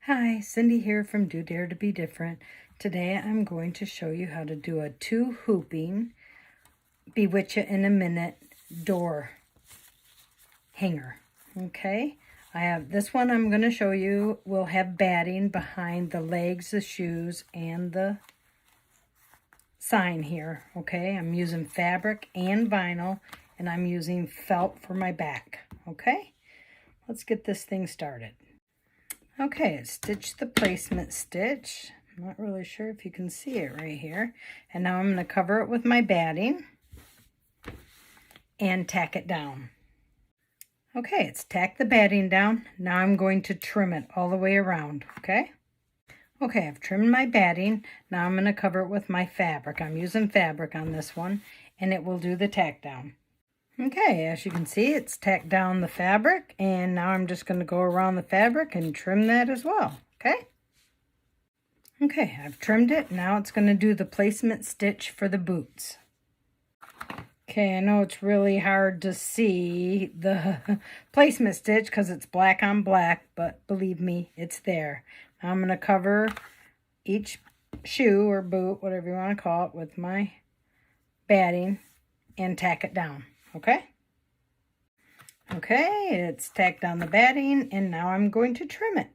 Hi, Cindy here from Do Dare to Be Different. Today I'm going to show you how to do a 2 hooping Bewitcha in a minute door hanger. Okay, I have this one I'm going to show you will have batting behind the legs, the shoes, and the sign here. Okay, I'm using fabric and vinyl, and I'm using felt for my back. Okay, let's get this thing started. Okay, stitch the placement stitch. I'm not really sure if you can see it right here. And now I'm going to cover it with my batting and tack it down. Okay, it's tacked the batting down. Now I'm going to trim it all the way around, okay? Okay, I've trimmed my batting. Now I'm going to cover it with my fabric. I'm using fabric on this one, and it will do the tack down. Okay, as you can see, it's tacked down the fabric, and now I'm just going to go around the fabric and trim that as well, okay? Okay, I've trimmed it. Now it's going to do the placement stitch for the boots. Okay, I know it's really hard to see the placement stitch because it's black on black, but believe me, it's there. Now I'm going to cover each shoe or boot, whatever you want to call it, with my batting and tack it down. Okay, it's tacked on the batting, and now I'm going to trim it.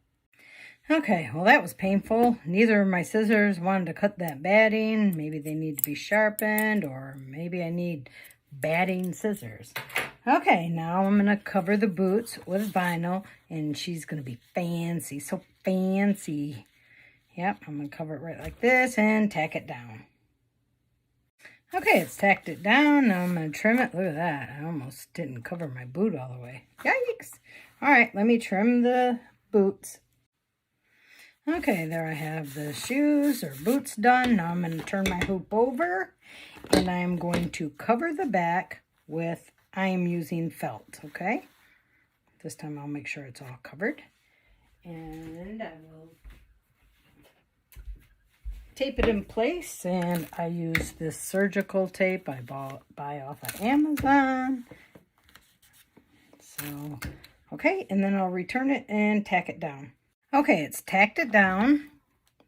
Okay, well, that was painful. Neither of my scissors wanted to cut that batting. Maybe they need to be sharpened, or maybe I need batting scissors. Okay, now I'm going to cover the boots with vinyl, and she's going to be fancy, so fancy. Yep, I'm going to cover it right like this and tack it down. Okay, it's tacked it down. Now I'm going to trim it. Look at that. I almost didn't cover my boot all the way. Yikes. All right, let me trim the boots. Okay, there I have the shoes or boots done. Now I'm going to turn my hoop over, and I am going to cover the back with, I am using felt, okay? This time I'll make sure it's all covered. And I will tape it in place, and I use this surgical tape I buy off of Amazon. So, okay, and then I'll return it and tack it down. Okay, it's tacked it down.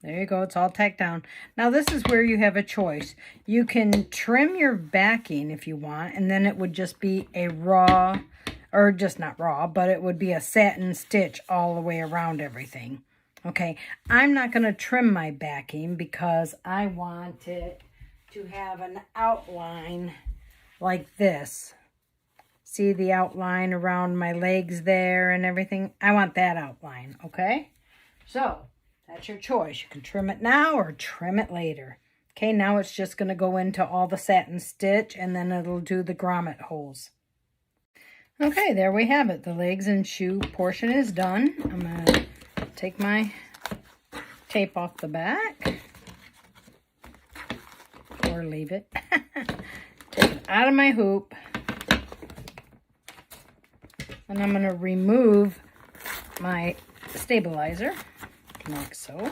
There you go, it's all tacked down. Now this is where you have a choice. You can trim your backing if you want, and then it would just be a raw, or just not raw, but it would be a satin stitch all the way around everything. Okay, I'm not going to trim my backing because I want it to have an outline like this. See the outline around my legs there and everything? I want that outline, okay? So, that's your choice. You can trim it now or trim it later. Okay, now it's just going to go into all the satin stitch, and then it'll do the grommet holes. Okay, there we have it. The legs and shoe portion is done. I'm going to take my tape off the back, or leave it. Take it out of my hoop, and I'm going to remove my stabilizer, like so.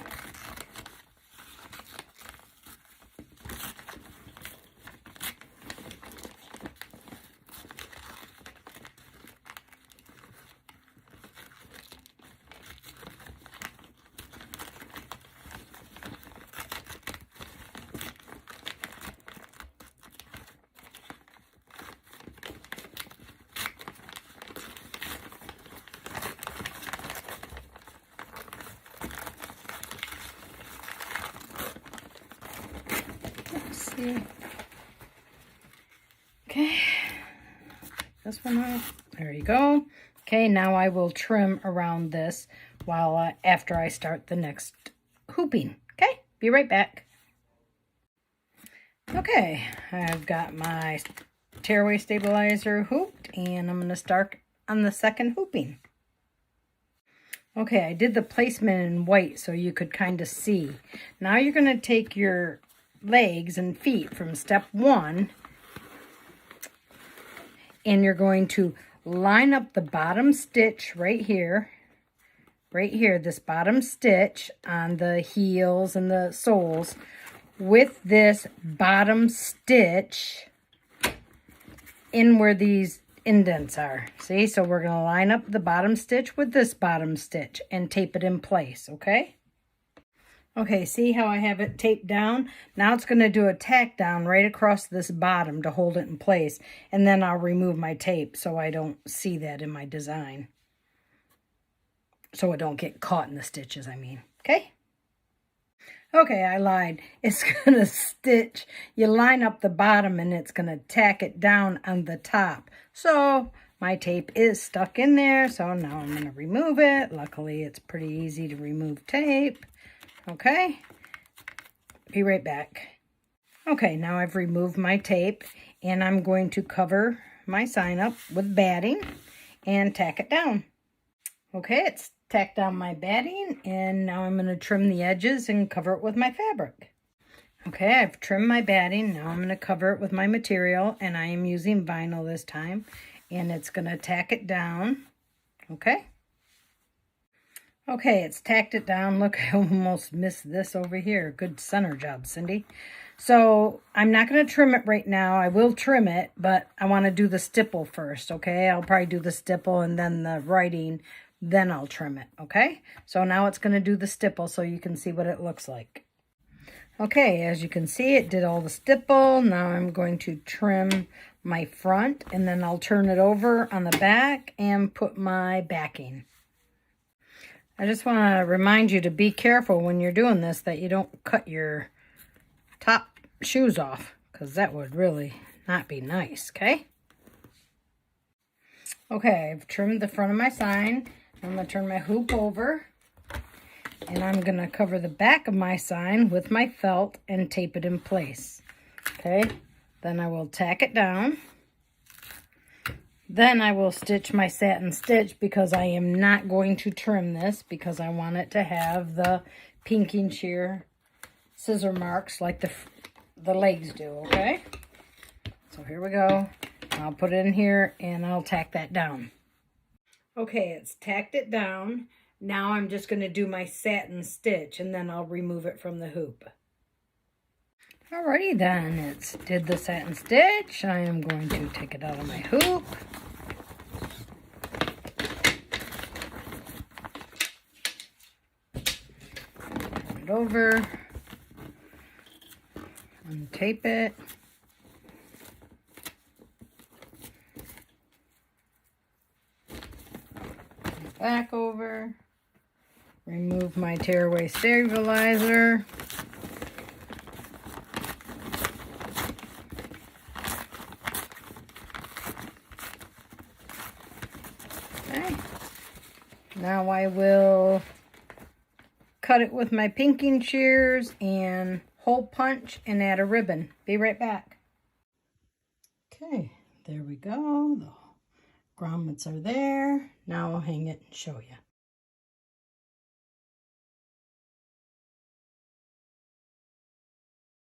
Okay, this one off. There you go. Okay, now I will trim around this while after I start the next hooping. Okay, be right back. Okay, I've got my tearaway stabilizer hooped, and I'm going to start on the second hooping. Okay, I did the placement in white so you could kind of see. Now you're going to take your legs and feet from step 1, and you're going to line up the bottom stitch right here, this bottom stitch on the heels and the soles with this bottom stitch in where these indents are. See, so we're going to line up the bottom stitch with this bottom stitch and tape it in place, okay? Okay, see how I have it taped down? Now it's going to do a tack down right across this bottom to hold it in place. And then I'll remove my tape so I don't see that in my design. So it don't get caught in the stitches, I mean. Okay? Okay, I lied. It's going to stitch. You line up the bottom and it's going to tack it down on the top. So my tape is stuck in there. So now I'm going to remove it. Luckily, it's pretty easy to remove tape. Okay, be right back. Okay, now I've removed my tape and I'm going to cover my sign up with batting and tack it down. Okay, it's tacked down my batting and now I'm going to trim the edges and cover it with my fabric. Okay, I've trimmed my batting. Now I'm going to cover it with my material and I am using vinyl this time and it's going to tack it down. Okay. Okay, it's tacked it down. Look, I almost missed this over here. Good center job, Cindy. So I'm not going to trim it right now. I will trim it, but I want to do the stipple first, okay? I'll probably do the stipple and then the writing, then I'll trim it, okay? So now it's going to do the stipple so you can see what it looks like. Okay, as you can see, it did all the stipple. Now I'm going to trim my front, and then I'll turn it over on the back and put my backing. I just want to remind you to be careful when you're doing this that you don't cut your top shoes off, because that would really not be nice, okay? Okay, I've trimmed the front of my sign. I'm going to turn my hoop over, and I'm going to cover the back of my sign with my felt and tape it in place, okay? Then I will tack it down. Then I will stitch my satin stitch because I am not going to trim this because I want it to have the pinking shear scissor marks like the legs do, okay? So here we go. I'll put it in here and I'll tack that down. Okay, it's tacked it down. Now I'm just going to do my satin stitch and then I'll remove it from the hoop. Alrighty then, it's did the satin stitch. I am going to take it out of my hoop. Turn it over. Untape it. Turn it back over. Remove my tearaway stabilizer. Okay. Now I will cut it with my pinking shears and hole punch and add a ribbon. Be right back. Okay, there we go. The grommets are there. Now I'll hang it and show you.